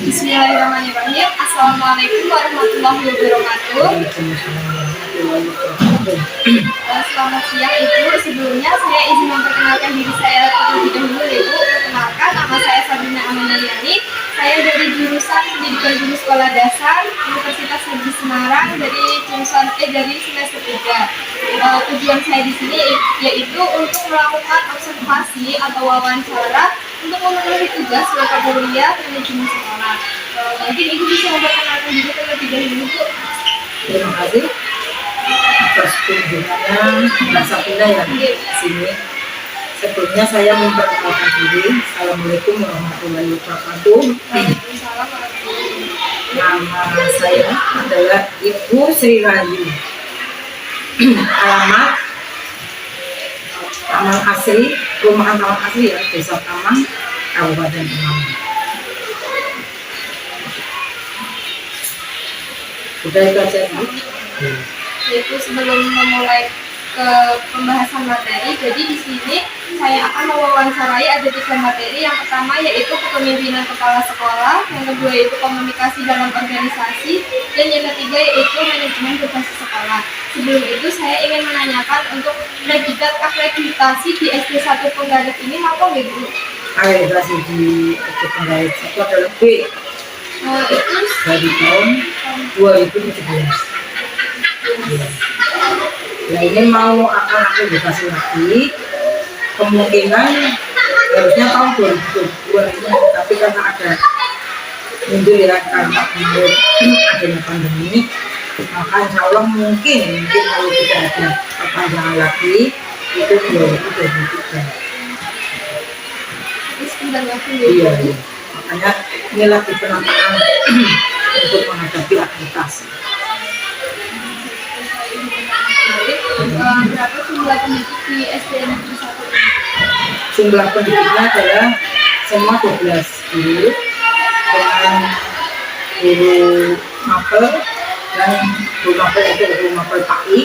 Bismillahirrahmanirrahim. Assalamualaikum warahmatullahi wabarakatuh. Selamat siang Ibu. Sebelumnya saya izin memperkenalkan diri saya terlebih dahulu Ibu. Perkenalkan, nama saya Sabrina Amanaliani. Saya dari jurusan Pendidikan Guru Sekolah Dasar Universitas Negeri Semarang dari semester 3. Tujuan saya di sini yaitu untuk melakukan observasi atau wawancara untuk memenuhi tugas mata kuliah manajemen sekolah. Mungkin Ibu bisa memperkenalkan diri terlebih dahulu Bu. Terima kasih atas kunjungannya Bahasa Sunda ya di sini. Sebelumnya saya memperkenalkan diri. Assalamualaikum warahmatullahi wabarakatuh. Waalaikumsalam warahmatullahi wabarakatuh. Nama saya adalah Ibu Sri Rahayu. Alamat Taman Asri, Perumahan Taman Asri ya, Desa Taman, Kabupaten Temanggung. Sudah itu aja Bu. Yaitu sebelum memulai ke pembahasan materi, jadi di sini saya akan mewawancarai ada 3 materi. Yang pertama yaitu kepemimpinan kepala sekolah, yang kedua yaitu komunikasi dalam organisasi, dan yang ketiga yaitu manajemen berbasis sekolah. Sebelum itu saya ingin menanyakan untuk predikat akreditasi di SD 1 Penggarit ini apa Bu? Akreditasi di SD Penggarit itu adalah B Itu dari tahun 2017. Ya. Nah ini mau akan akreditasi lagi, kemungkinan harusnya tahun 2022 ini, tapi karena ada mundur ya karena adanya pandemi, maka insya Allah mungkin kalau tidak ada perpanjangan lagi itu 2023. sebentar lagi Iya, iya. Makanya ini lagi penataan untuk menghadapi akreditasi. Berapa jumlah pendidik di SD Negeri 1 ini? Jumlah pendidiknya adalah semua 12 guru dengan guru mapel dan guru mapel itu guru mapel PAI,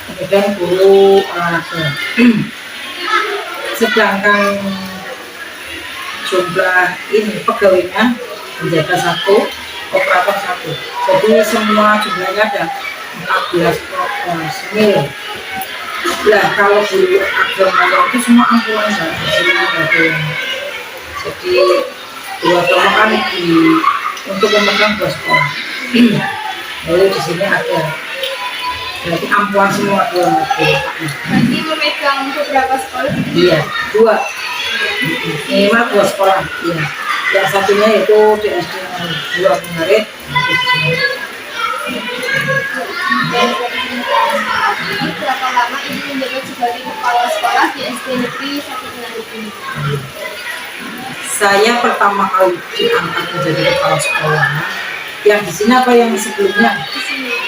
kemudian guru olahraga. Sedangkan jumlah ini pegawainya menjaga 1, operator 1. Jadi semua jumlahnya ada 14 personil. Lah kalau guru agama itu semua ampunan jadi 2 tahun kan untuk memegang 2 sekolah. Lalu di sini ada berarti ampunan semua 2 guru. Berarti memegang beberapa sekolah? Iya, 2 minimal 2 sekolah. Iya. Yang satunya itu di SD 2 Penggarit. Berapa lama Ibu menjabat sebagai kepala sekolah di SD Negeri 1 Penggarit ini? Saya pertama kali diangkat menjadi kepala sekolah. Yang di sini apa yang sebelumnya?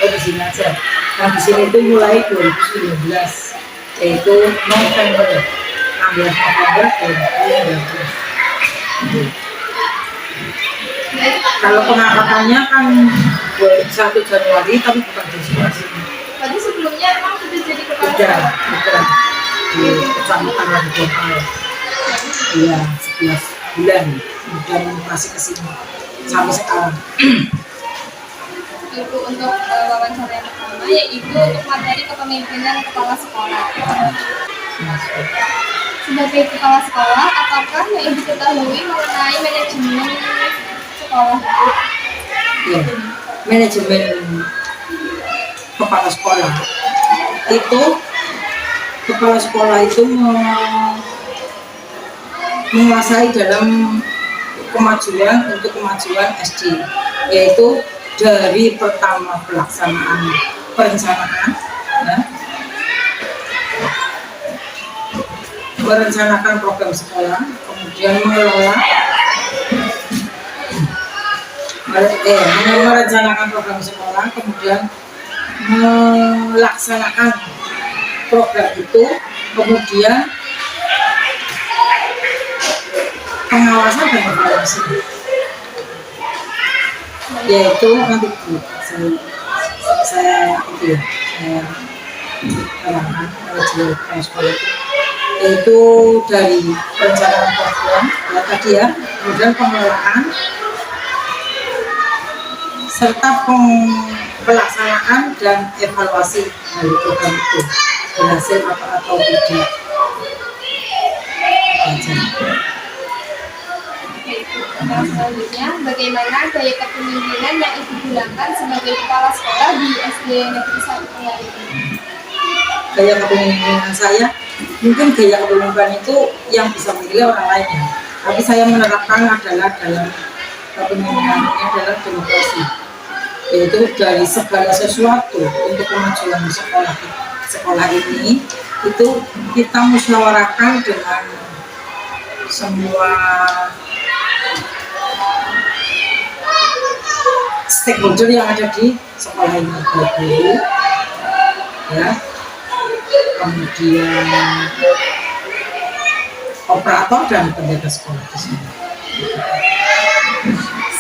Oh di sini aja. Yang di sini itu mulai 2019, yaitu November, 16 November 2019. Kalau pengangkatannya kan 1 Januari, tapi bukan di sini. Tadi sebelumnya emang sudah jadi kepala Udah, sekolah? di Kecamatan Ragubono. Iya, 11 bulan dan masih kesini sampai sekarang. Itu untuk wawancara yang pertama, yaitu untuk materi kepemimpinan kepala sekolah. Sebagai kepala sekolah, apakah yang Ibu ketahui mengenai manajemen sekolah? Ya, manajemen kepala sekolah itu menguasai dalam kemajuan SD, yaitu dari pertama pelaksanaan perencanaan ya, merencanakan program sekolah, kemudian merencanakan program sekolah, kemudian melaksanakan program itu, kemudian pengawasan dan evaluasi, yaitu nanti saya terangkan manajemen sekolah itu dari perencanaan program ya tadi ya, kemudian pengelolaan, serta pelaksanaan dan evaluasi dari program itu berhasil atau tidak. Pertanyaan selanjutnya, bagaimana gaya kepemimpinan yang Ibu gunakan sebagai kepala sekolah di SD Negeri 1 Pengari ini? Gaya kepemimpinan saya, mungkin gaya kepemimpinan itu yang bisa menilai orang lain ya. Tapi saya menerapkan adalah dalam kepemimpinan ini adalah demokrasi, yaitu dari segala sesuatu untuk kemajuan sekolah ini itu kita musyawarahkan dengan semua stakeholder yang ada di sekolah ini, baik guru, ya, kemudian operator dan penjaga sekolah di sini.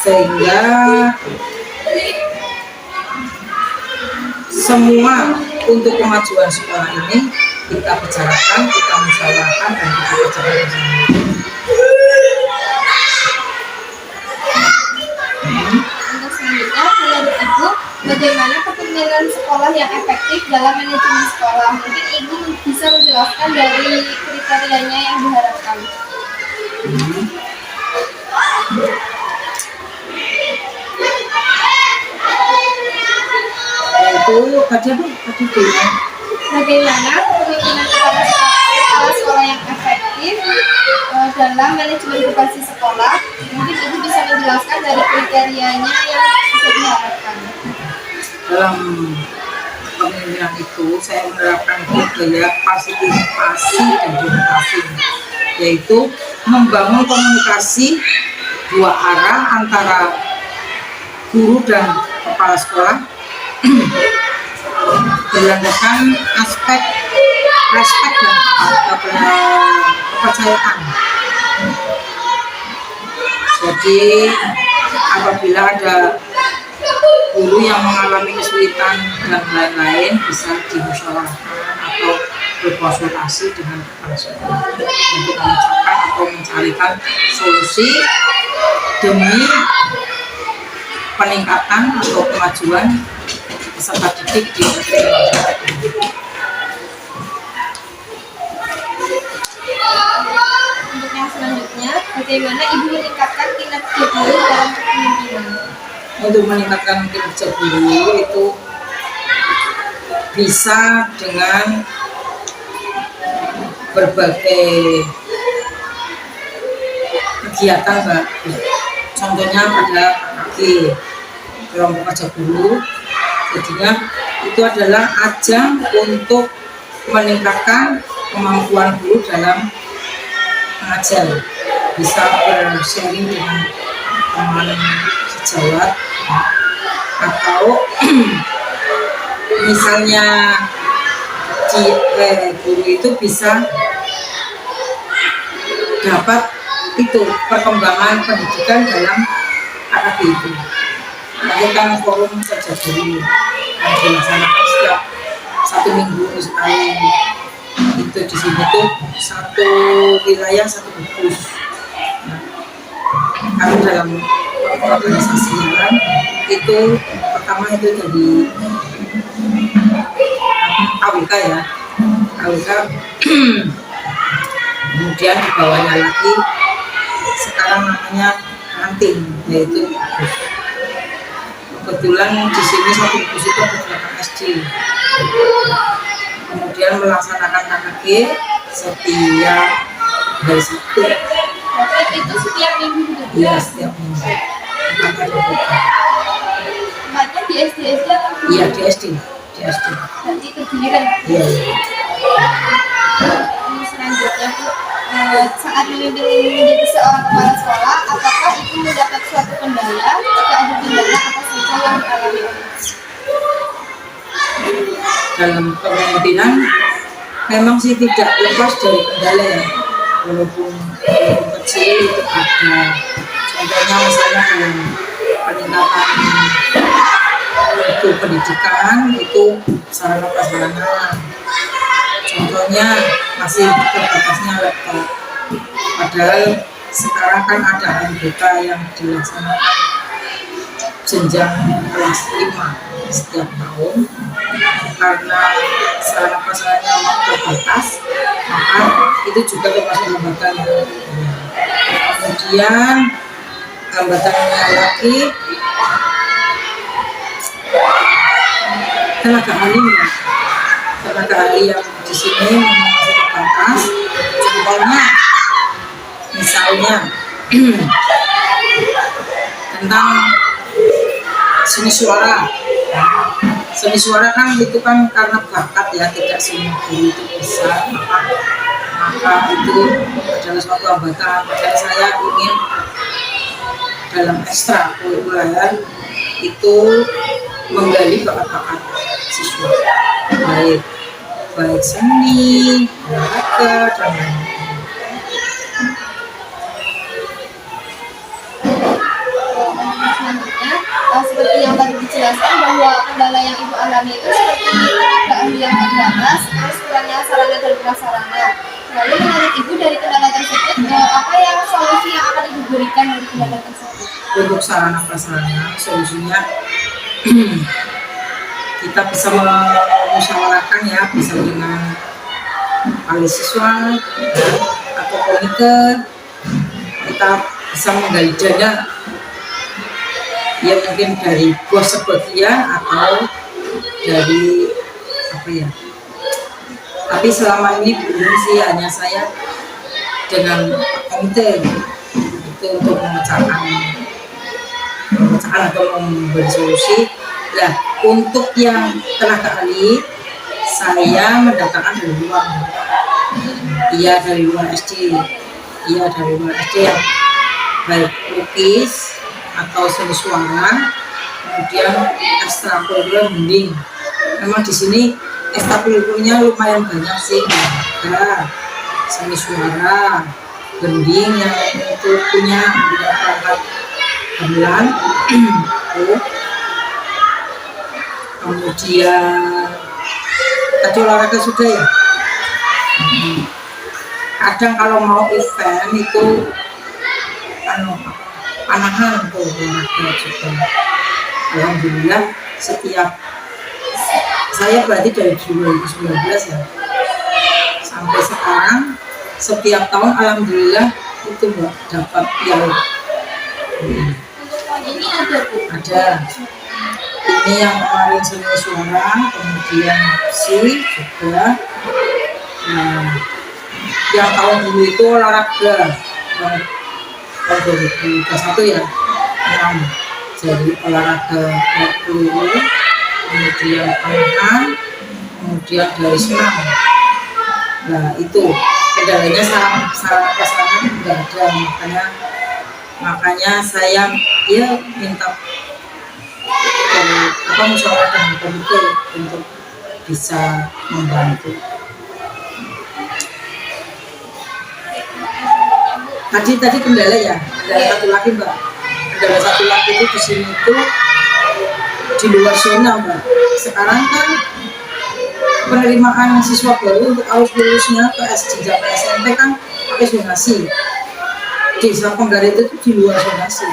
Sehingga semua untuk kemajuan sekolah ini kita bicarakan, kita musyawarahkan dan kita bicarakan bersama. Untuk selanjutnya, menurut Ibu, bagaimana kepemimpinan sekolah yang efektif dalam manajemen sekolah? Mungkin Ibu bisa menjelaskan dari kriterianya yang diharapkan. Itu tadi bilang Bagaimana kepemimpinan kepala sekolah yang efektif dalam manajemen berbasis sekolah? Mungkin Ibu bisa menjelaskan dari kriterianya yang bisa diharapkan. dalam kepemimpinan itu saya menerapkan gaya partisipasi dan demokrasi, yaitu membangun komunikasi dua arah antara guru dan kepala sekolah berlandaskan aspek respek dan kepercayaan. Jadi apabila ada guru yang mengalami kesulitan dan lain-lain bisa dimusyawarahkan atau berkonsultasi dengan kepala sekolah untuk memecahkan atau mencarikan solusi demi peningkatan atau kemajuan peserta didik di sekolah. Untuk yang selanjutnya, bagaimana Ibu meningkatkan kinerja guru dalam kepemimpinan? Untuk meningkatkan kinerja guru itu bisa dengan berbagai kegiatan, Mbak. Contohnya pada pagi kelompok kerja guru, jadinya itu adalah ajang untuk meningkatkan kemampuan guru dalam mengajar, bisa bersharing dengan teman sejawat, atau misalnya guru itu bisa dapat itu perkembangan pendidikan dalam AKB itu. Nanti kan forum kerja guru yang dilaksanakan setiap 1 minggu sekali. Itu di sini tuh satu wilayah satu gugus. Kalau dalam organisasinya itu pertama itu jadi AWK ya, AWK. Kemudian di bawahnya lagi sekarang namanya kantin, yaitu gugus. Kebetulan di sini satu gugus itu ada 8 SD. Kemudian melaksanakan KKG setiap hari Sabtu. Berarti itu setiap minggu juga? Iya, setiap minggu. Tempatnya di SD atau di? Iya, di SD. Di SD. Berarti kegiatan. Iya. Selanjutnya, Bu, saat memimpin menjadi seorang kepala sekolah, apakah itu mendapat suatu kendala? Jika ada kendala, apa saja yang dialami oleh? Dalam kepemimpinan memang sih tidak lepas dari kendala ya, walaupun kecil itu ada. Contohnya misalnya dalam peningkatan itu pendidikan itu sarana prasarana, contohnya masih terbatasnya laptop, padahal sekarang kan ada MBK yang dilaksanakan jenjang kelas 5 setiap tahun. Karena sarana prasarannya memang terbatas, maka itu juga termasuk hambatan. Kemudian hambatannya lagi tenaga ahli, yang di sini memang masih terbatas. Contohnya, misalnya tentang seni suara. Seni suara kan itu kan karena bakat ya, tidak semua guru itu bisa, maka itu adalah suatu hambatan. Makanya saya ingin dalam ekstra kurikuler itu menggali bakat-bakat siswa, baik seni, olahraga, dan lain-lain. Selanjutnya, seperti yang tadi dijelaskan bahwa kendala yang ibu alami itu seperti tenaga ahli yang terbatas, terus kurangnya sarana dan prasarana. Lalu menurut ibu dari kendala tersebut, apa yang solusi yang akan ibu berikan dari kendala tersebut? Untuk sarana prasarana, solusinya kita bisa memusyawarahkan ya, bisa dengan wali siswa atau komite. Kita bisa menggali dana ya, mungkin dari bos sebagian atau dari apa ya, tapi selama ini belum sih, hanya saya dengan komite itu untuk memecahkan atau memberi solusi. Nah, untuk yang tenaga ahli saya mendatangkan dari luar, dari luar SD, yang baik lukis atau seni suara, kemudian ekstrakurikuler mending. Memang di sini ekstrakurikulernya lumayan banyak sih, ada seni suara, gending yang itu punya perangkat gamelan, kemudian tadi olahraga sudah ya. Kadang kalau mau event itu panahan tuh olahraga juga. Alhamdulillah setiap saya berarti dari 2019 ya sampai sekarang, setiap tahun alhamdulillah itu dapat piala. Untuk tahun ini ada Bu? Ada. Ini yang kemarin seni suara, kemudian musik juga. Nah, yang tahun dulu itu olahraga, tahun 2021 ya, jadi olahraga peluru, kemudian panahan, kemudian dari senam. Nah itu kendalanya sarana prasarana nggak ada, makanya saya ya minta musyawarah dengan komite untuk bisa membantu. Tadi kendala ya, kendala satu lagi Mbak. Kendala satu lagi itu di sini itu di luar zona Mbak. Sekarang kan penerimaan siswa baru untuk arus lulusnya ke SD dan SMP kan pakai zonasi. Di Desa Penggarit itu di luar zonasi.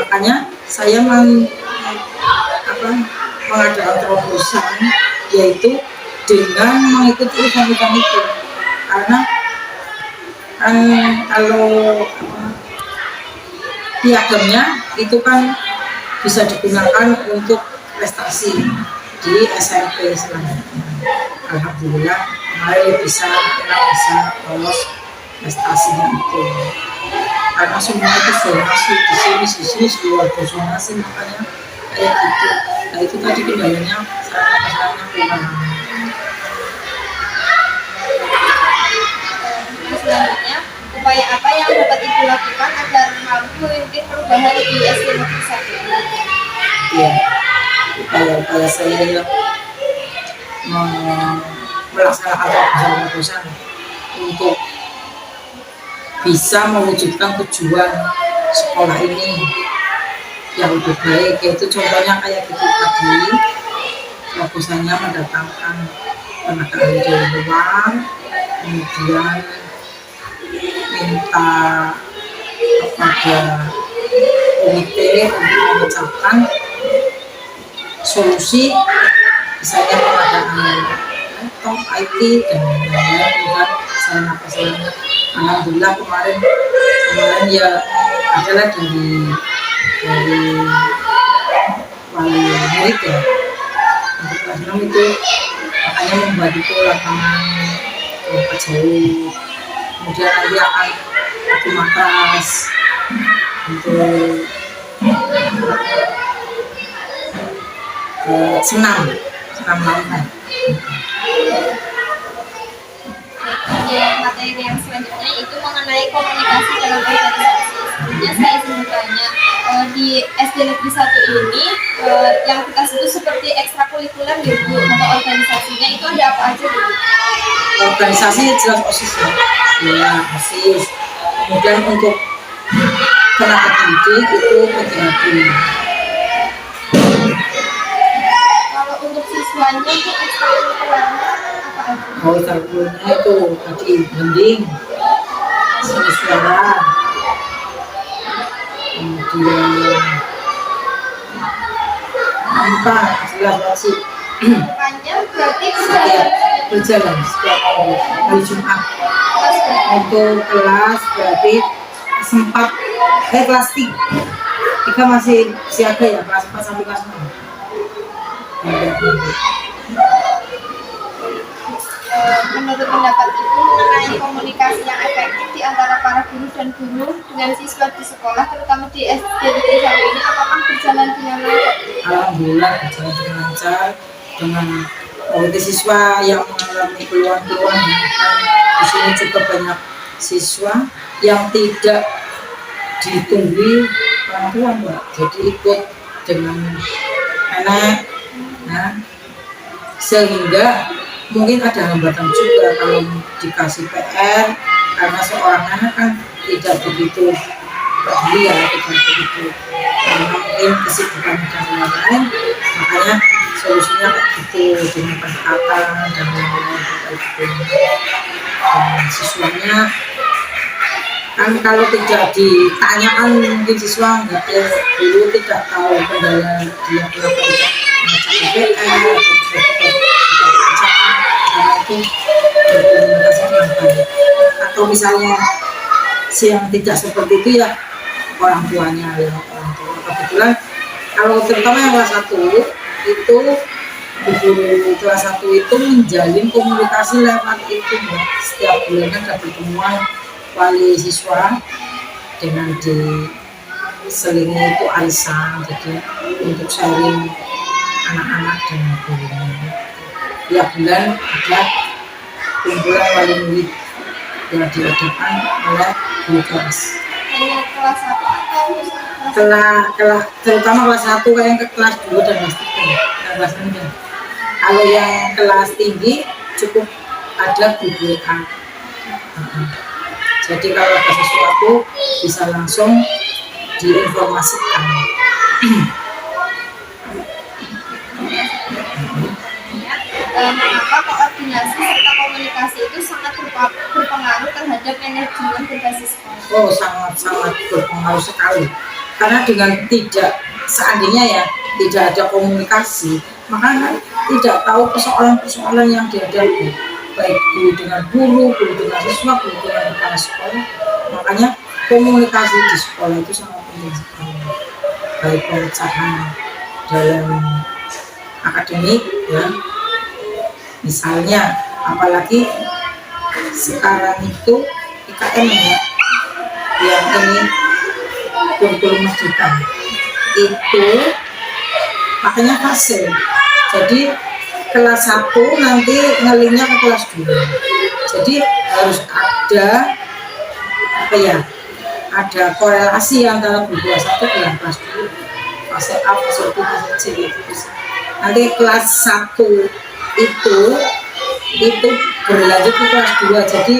Makanya saya mengadakan terobosan, yaitu dengan mengikuti event-event itu, karena kalau piagamnya itu kan bisa digunakan untuk prestasi di SMP selanjutnya. Alhamdulillah kemarin bisa lolos prestasinya itu, karena semua itu zonasi, di sini luar zonasi, makanya kayak gitu. Nah itu tadi kendalanya sarana kurang. Selanjutnya, upaya apa yang dapat ibu lakukan agar mampu memimpin perubahan di SD Negeri 1? Ya, upaya saya ya melaksanakan terobosan untuk bisa mewujudkan tujuan sekolah ini yang lebih baik, yaitu contohnya kayak gitu tadi, terobosannya mendatangkan tenaga ahli dari luar, kemudian minta kepada komite untuk memecahkan solusi misalnya pengadaan laptop, IT dan lain-lain dan sarana-prasarana. Alhamdulillah kemarin ya adalah dari wali murid ya untuk kelas 6 itu makanya membantu lapangan tempat jauh, kemudian nanti akan aku matras untuk senam lautan. Ya, materi yang selanjutnya itu mengenai komunikasi dalam organisasi. Sebelumnya saya izin bertanya, di SD Negeri 1 ini yang kita sebut seperti ekstrakurikuler ya Bu, atau organisasinya itu ada apa aja Bu? Organisasi jelas OSIS ya, OSIS. Kemudian untuk tenaga pendidik itu PGHD. Kalau untuk siswanya itu ekstrakurikulernya apa aja? Ekstrakurikulernya itu tadi bending, seni suara, kemudian apa jelas masih Bukannya berarti berjalan setiap hari Jumat untuk kelas berarti sempat kelas 3 masih siaga ya, kelas 4 sampai kelas 6. Menurut pendapat Ibu mengenai komunikasi yang efektif di antara para guru dan guru dengan siswa di sekolah, terutama di SD Negeri 1 ini, apakah berjalan dengan lancar? Alhamdulillah berjalan dengan lancar dengan siswa yang mengalami keluhan-keluhan. Di sini juga banyak siswa yang tidak ditunggui orang tua Mbak, jadi ikut dengan enak, nah, sehingga mungkin ada hambatan juga kalau dikasih PR karena seorang anak kan tidak begitu peduli ya, tidak begitu karena mungkin kesibukan dan lain-lain, makanya solusinya kayak gitu dengan pendekatan dan lain-lain kayak gitu. Dan siswanya kan kalau tidak ditanyakan mungkin siswa nggak dulu tidak tahu kendala dia kenapa tidak mengerjakan PR karena itu berkomunikasi dengan baik. Atau misalnya yang tidak seperti itu ya orang tuanya ya orang tua. Kebetulan kalau terutama yang kelas 1 itu guru kelas 1 itu menjalin komunikasi lewat itu ya. Setiap bulan ada pertemuan wali siswa dengan diselingi itu arisan, jadi untuk sharing anak-anak dan gurunya. Tiap bulan ada kumpulan wali murid yang diadakan oleh guru kelas. Hanya kelas 1 atau Terutama kelas 1 kayak ke kelas 2 dan kelas 3 dan kelas 6. Kalau yang kelas tinggi cukup ada guru WA. Jadi kalau ada sesuatu bisa langsung diinformasikan. Mengapa koordinasi serta komunikasi itu sangat berpengaruh terhadap manajemen berbasis sekolah? Oh, sangat berpengaruh sekali. Karena dengan seandainya ya tidak ada komunikasi, maka tidak tahu persoalan-persoalan yang dihadapi, baik guru dengan guru dengan siswa, guru dengan kepala sekolah. Makanya komunikasi di sekolah itu sangat penting sekali. Baik pemecahan dalam akademik ya, misalnya apalagi sekarang itu IKM ya, yang ini kurikulum merdeka itu makanya fase. Jadi kelas 1 nanti ngelingnya ke kelas 2. Jadi harus ada ada korelasi antara guru kelas 1 dengan kelas 2. Fase A, fase B, fase C gitu. Nanti kelas 1 itu berlanjut ke kelas 2. Jadi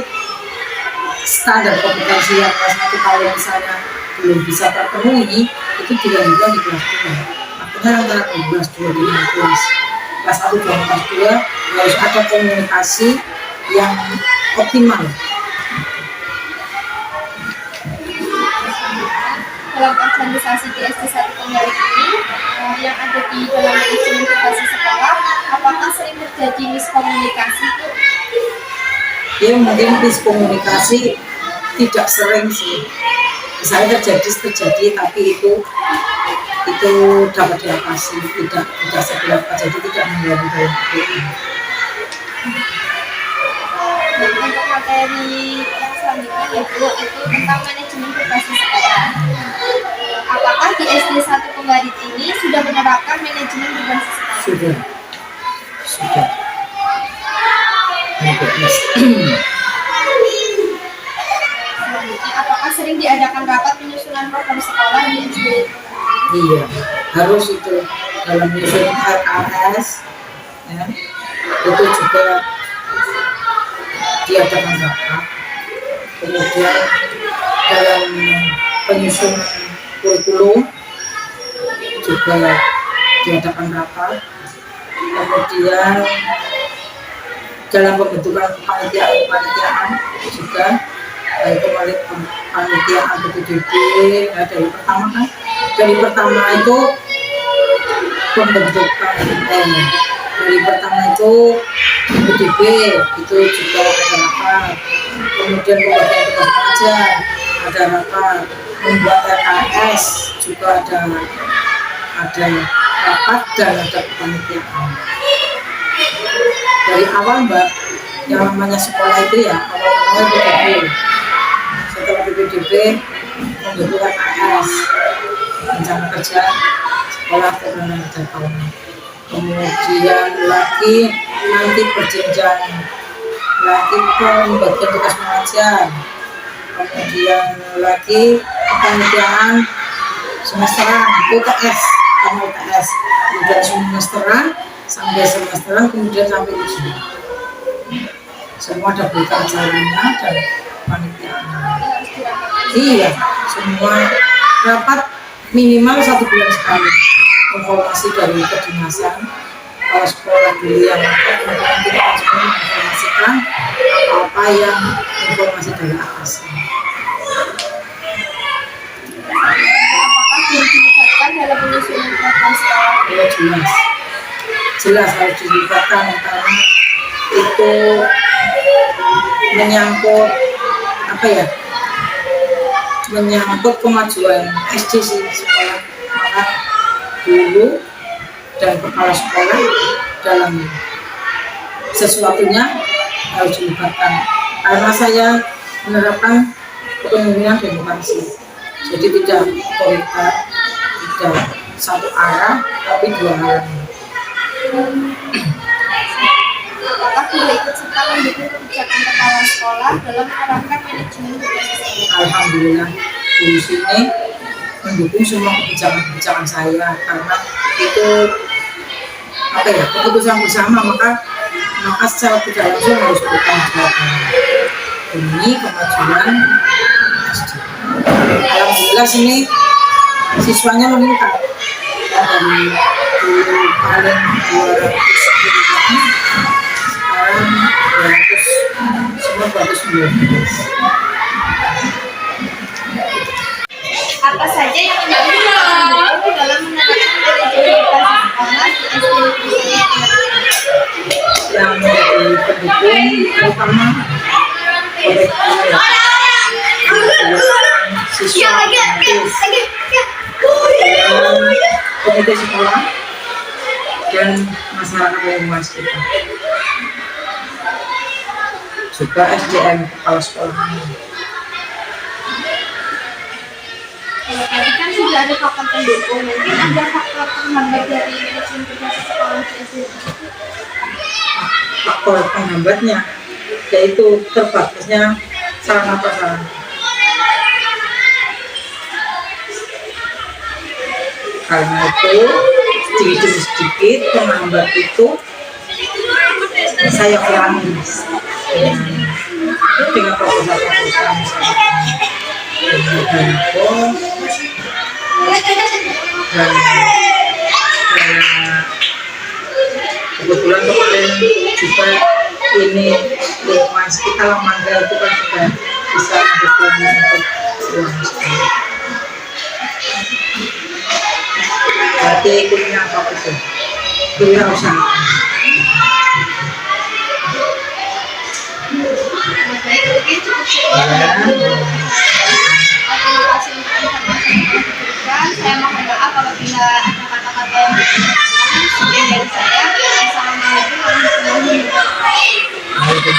standar kompetensi yang kelas 1 kalau misalnya belum bisa terpenuhi itu dilanjutkan di kelas 2. Makanya antara kelas 2 dengan kelas 1 dan kelas 2 harus ada komunikasi yang optimal. dalam organisasi di SD 1 Penggarit ini yang ada di dalam manajemen berbasis sekolah, apakah sering terjadi miskomunikasi Bu? Ya mungkin miskomunikasi tidak sering sih. Misalnya terjadi tapi itu dapat diatasi, tidak seberapa, jadi tidak mengganggu dalam kehidupan. Dan untuk materi yang selanjutnya yaitu itu tentang manajemen berbasis sekolah. Apakah di SD 1 Penggarit ini sudah menerapkan manajemen berbasis sekolah? Sudah. Selanjutnya, apakah sering diadakan rapat penyusunan program sekolah di SD? Iya, harus itu dalam menyusun RAS, ya, itu juga diadakan rapat. Kemudian dalam penyusunan kurikulum juga diadakan rapat. Kemudian dalam pembentukan kepanitiaan juga itu kepanitiaan PPDB ya, dari pertama itu pembentukan dari pertama itu PPDB itu juga ada rapat, kemudian pembagian tugas pengajar ada rapat, membuat RKS juga ada rapat dan ada kepanitiaan. Dari awal Mbak, yang namanya sekolah itu ya awal PPDB, setelah PPDB membentuk RKS rencana kerja sekolah program kerja tahunan, kemudian lagi nanti berjenjang lagi pembagian tugas pengajar, kemudian lagi kepanitiaan semesteran UTS, kemudian semesteran sampai semesteran, kemudian sampai ujian. Semua ada berita acaranya dan panitianya. Iya, semua rapat minimal 1 bulan sekali. Informasi dari kedinasan, kalau sekolah dulu yang kemudian kita langsung menginformasikan apa yang informasi dari atasnya. Apakah dilibatkan dalam penyusunan program sekolah? Ya jelas harus dilibatkan karena itu menyangkut menyangkut kemajuan SD sih sekolah, maka guru dan kepala sekolah dalam sesuatunya harus dilibatkan karena saya menerapkan kepemimpinan demokrasi, jadi tidak otoriter, tidak satu arah tapi 2 arah. Apakah guru ikut serta mendukung kebijakan kepala sekolah dalam menerapkan manajemen berbasis sekolah? Alhamdulillah guru sini mendukung semua kebijakan saya karena itu keputusan bersama, maka secara tidak langsung harus bertanggung jawab demi kemajuan SD. Alhamdulillah sini siswanya meningkat dari dulu paling 200 sekarang 200 semua 219. Apa saja yang menjadi faktor dalam menerapkan manajemen berbasis sekolah di SD negeri 1 Yang menjadi pendukung utama siswa komite sekolah dan masyarakat yang luas kita, juga SDM kepala sekolah. Tadi kan sudah ada faktor pendukung, mungkin ada faktor penghambat dari manajemen berbasis sekolah di SD. Faktor penghambatnya yaitu terbatasnya sarana prasarana. Karena itu sedikit demi sedikit penghambat itu saya kurangi dengan proposal-proposal misalnya dan kebetulan kemarin juga ini lingkungan sekitar Mangga itu kan juga bisa mendukung untuk uang sekolah. Kuliah apa itu? Kewirausahaan. Baik, mungkin cukup sekian Ya. terima kasih untuk informasi yang telah diberikan. Saya mohon maaf apabila ada kata-kata yang berkekurangan. Sekian dari saya. Assalamualaikum warahmatullahi wabarakatuh.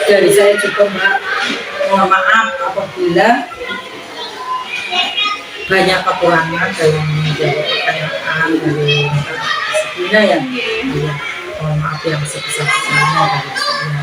Dari saya cukup Mbak. Mohon maaf apabila banyak kekurangan dalam menjawab pertanyaan dari Mbak Sabrina ya. Iya. Mohon maaf yang sebesar-besarnya dari saya.